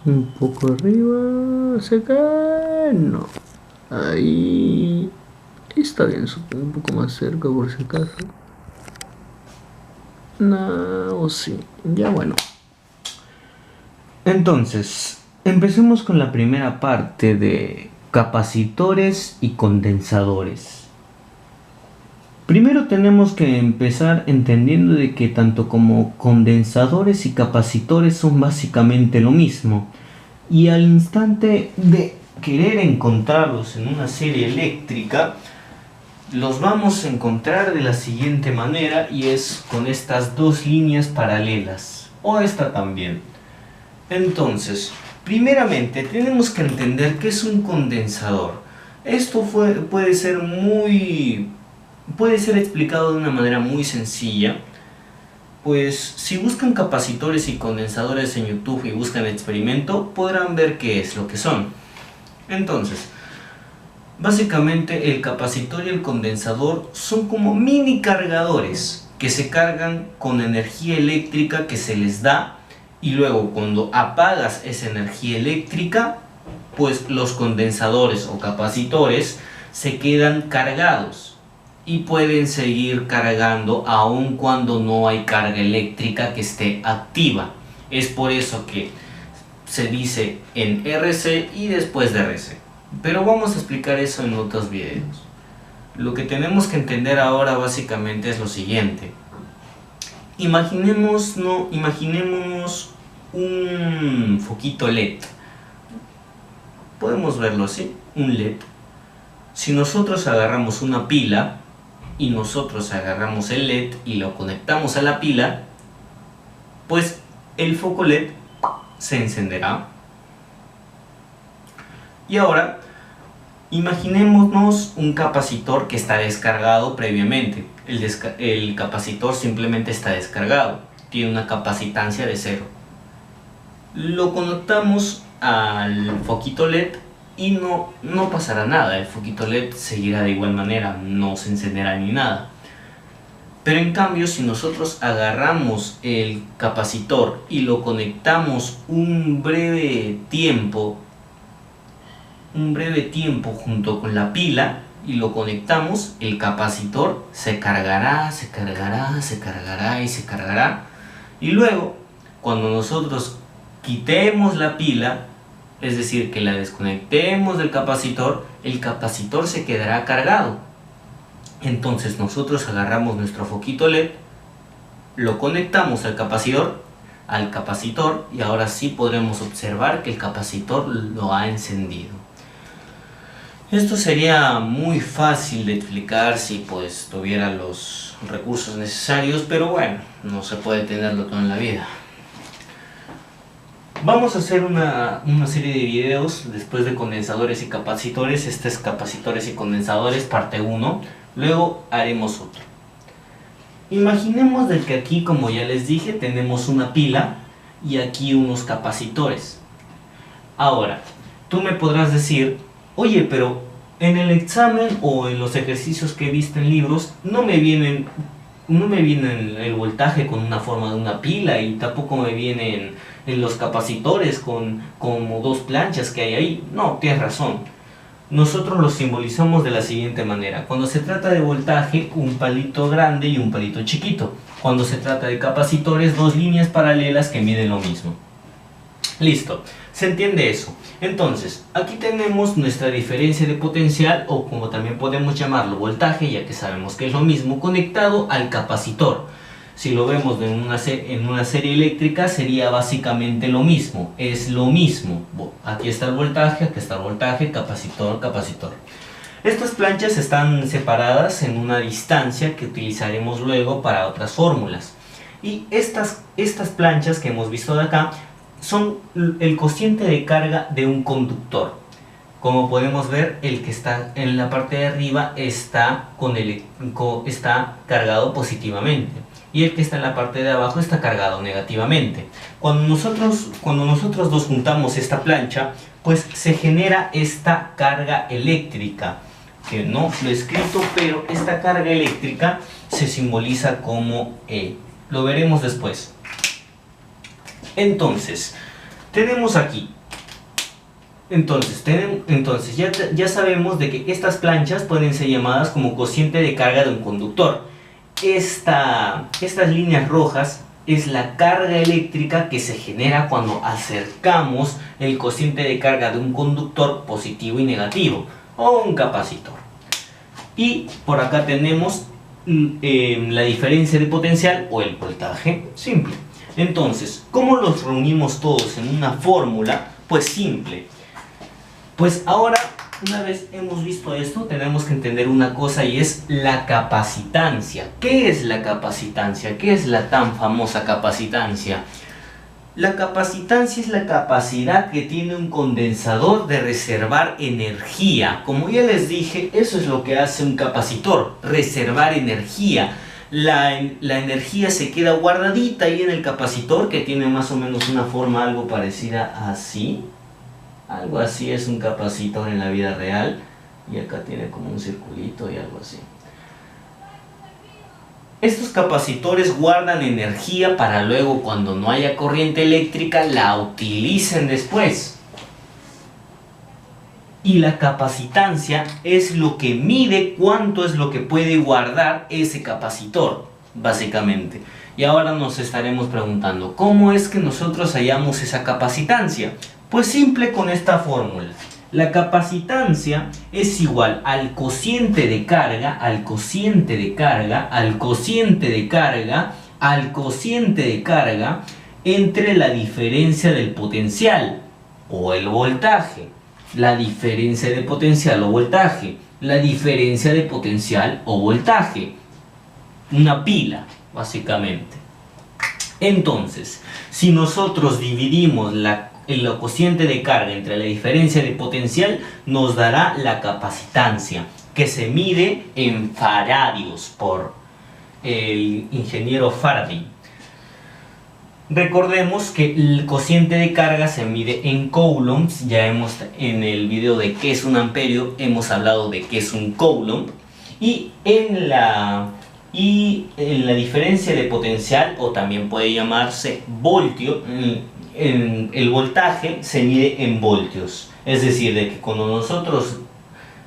Un poco arriba, hacia acá, no. Ahí está bien, un poco más cerca por si acaso. No, o sí, ya bueno. Entonces, empecemos con la primera parte de capacitores y condensadores. Primero tenemos que empezar entendiendo de que tanto como condensadores y capacitores son básicamente lo mismo. Y al instante de querer encontrarlos en una serie eléctrica, los vamos a encontrar de la siguiente manera, y es con estas dos líneas paralelas, o esta también. Entonces, primeramente tenemos que entender qué es un condensador. Esto puede ser explicado de una manera muy sencilla. Pues si buscan capacitores y condensadores en YouTube y buscan experimento, podrán ver qué es lo que son. Entonces, básicamente el capacitor y el condensador son como mini cargadores que se cargan con energía eléctrica que se les da, y luego cuando apagas esa energía eléctrica, pues los condensadores o capacitores se quedan cargados y pueden seguir cargando aun cuando no hay carga eléctrica que esté activa. Es por eso que se dice en RC y después de RC. Pero vamos a explicar eso en otros videos. Lo que tenemos que entender ahora básicamente es lo siguiente. Imaginémonos un foquito LED. Podemos verlo así, un LED. Si nosotros agarramos una pila y nosotros agarramos el LED y lo conectamos a la pila, pues el foco LED se encenderá. Y ahora imaginémonos un capacitor que está descargado previamente. El capacitor simplemente está descargado, tiene una capacitancia de 0. Lo conectamos al foquito LED y no pasará nada. El foquito LED seguirá de igual manera, no se encenderá ni nada. Pero en cambio, si nosotros agarramos el capacitor y lo conectamos un breve tiempo junto con la pila y lo conectamos, el capacitor se cargará y se cargará, y luego cuando nosotros quitemos la pila, es decir, que la desconectemos del capacitor, el capacitor se quedará cargado. Entonces nosotros agarramos nuestro foquito LED, lo conectamos al capacitor, y ahora sí podremos observar que el capacitor lo ha encendido. Esto sería muy fácil de explicar si pues tuviera los recursos necesarios, pero bueno, no se puede tenerlo todo en la vida. Vamos a hacer una serie de videos después de condensadores y capacitores. Este es capacitores y condensadores parte 1, luego haremos otro. Imaginemos de que aquí, como ya les dije, tenemos una pila y aquí unos capacitores. Ahora, tú me podrás decir: oye, pero en el examen o en los ejercicios que he visto en libros no me viene el voltaje con una forma de una pila, y tampoco me vienen en los capacitores como dos planchas que hay ahí. No, tienes razón. Nosotros los simbolizamos de la siguiente manera. Cuando se trata de voltaje, un palito grande y un palito chiquito. Cuando se trata de capacitores, dos líneas paralelas que miden lo mismo. Listo, ¿se entiende eso? Entonces, aquí tenemos nuestra diferencia de potencial, o como también podemos llamarlo voltaje, ya que sabemos que es lo mismo, conectado al capacitor. Si lo vemos en una serie eléctrica, sería básicamente lo mismo, es lo mismo. Aquí está el voltaje, capacitor, capacitor. Estas planchas están separadas en una distancia que utilizaremos luego para otras fórmulas. Y estas planchas que hemos visto de acá son el cociente de carga de un conductor. Como podemos ver, el que está en la parte de arriba está cargado positivamente, y el que está en la parte de abajo está cargado negativamente. Cuando nosotros dos juntamos esta plancha, pues se genera esta carga eléctrica, que no lo he escrito, pero esta carga eléctrica se simboliza como E. Lo veremos después. Entonces, Tenemos aquí. Entonces ya sabemos de que estas planchas pueden ser llamadas como cociente de carga de un conductor. Estas líneas rojas es la carga eléctrica que se genera cuando acercamos el cociente de carga de un conductor positivo y negativo, o un capacitor. Y por acá tenemos la diferencia de potencial o el voltaje simple. Entonces, ¿cómo los reunimos todos en una fórmula? Pues simple. Pues ahora, una vez hemos visto esto, tenemos que entender una cosa, y es la capacitancia. ¿Qué es la capacitancia? ¿Qué es la tan famosa capacitancia? La capacitancia es la capacidad que tiene un condensador de reservar energía. Como ya les dije, eso es lo que hace un capacitor, reservar energía. La energía se queda guardadita ahí en el capacitor, que tiene más o menos una forma algo parecida así. Algo así es un capacitor en la vida real. Y acá tiene como un circulito y algo así. Estos capacitores guardan energía para luego, cuando no haya corriente eléctrica, la utilicen después. Y la capacitancia es lo que mide cuánto es lo que puede guardar ese capacitor, básicamente. Y ahora nos estaremos preguntando, ¿cómo es que nosotros hallamos esa capacitancia? Pues simple, con esta fórmula. La capacitancia es igual al cociente de carga, al cociente de carga, al cociente de carga, al cociente de carga entre la diferencia del potencial o el voltaje. La diferencia de potencial o voltaje. La diferencia de potencial o voltaje. Una pila, básicamente. Entonces, si nosotros dividimos el cociente de carga entre la diferencia de potencial, nos dará la capacitancia, que se mide en faradios por el ingeniero Faraday. Recordemos que el cociente de carga se mide en coulombs. Ya en el video de qué es un amperio hemos hablado de qué es un coulomb. Y en la diferencia de potencial, o también puede llamarse voltio, el voltaje se mide en voltios. Es decir, de que cuando nosotros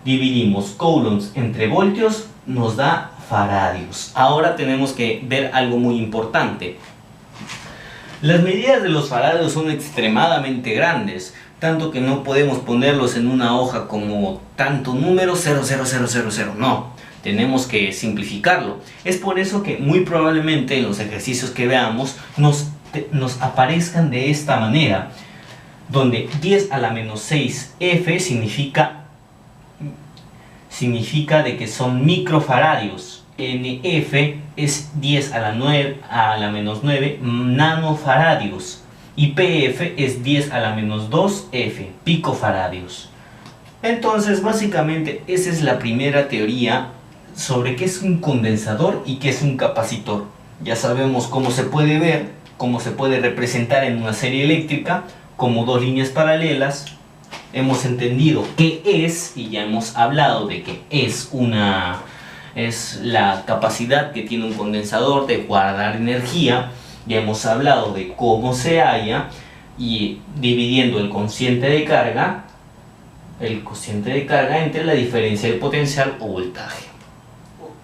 dividimos coulombs entre voltios, nos da faradios. Ahora tenemos que ver algo muy importante. Las medidas de los faradios son extremadamente grandes, tanto que no podemos ponerlos en una hoja como tanto número 00000, no. Tenemos que simplificarlo. Es por eso que muy probablemente en los ejercicios que veamos nos aparezcan de esta manera, donde 10 a la menos 6 F significa de que son microfaradios. NF es 10 a la menos 9 nanofaradios. Y PF es 10 a la menos 2 F, picofaradios. Entonces, básicamente, esa es la primera teoría sobre qué es un condensador y qué es un capacitor. Ya sabemos cómo se puede ver, cómo se puede representar en una serie eléctrica como dos líneas paralelas. Hemos entendido qué es, y ya hemos hablado de que es la capacidad que tiene un condensador de guardar energía. Ya hemos hablado de cómo se halla, y dividiendo el cociente de carga entre la diferencia de potencial o voltaje.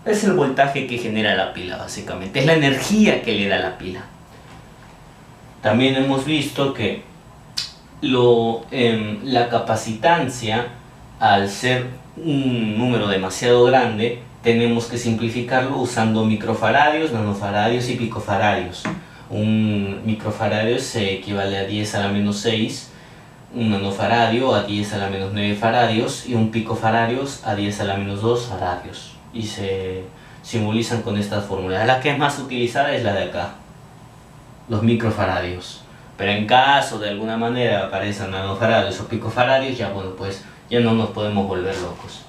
Es el voltaje que genera la pila, básicamente. Es la energía que le da la pila. También hemos visto que la capacitancia, al ser un número demasiado grande, tenemos que simplificarlo usando microfaradios, nanofaradios y picofaradios. Un microfaradio se equivale a 10 a la menos 6, un nanofaradio a 10 a la menos 9 faradios y un picofaradio a 10 a la menos 2 faradios. Y se simbolizan con estas fórmulas. La que es más utilizada es la de acá, los microfaradios. Pero en caso de alguna manera aparecen nanofaradios o picofaradios, ya bueno, pues ya no nos podemos volver locos.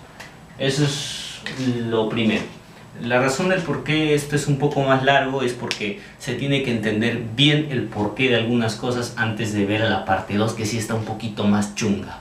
Eso es lo primero. La razón del por qué esto es un poco más largo es porque se tiene que entender bien el porqué de algunas cosas antes de ver a la parte 2, que sí está un poquito más chunga.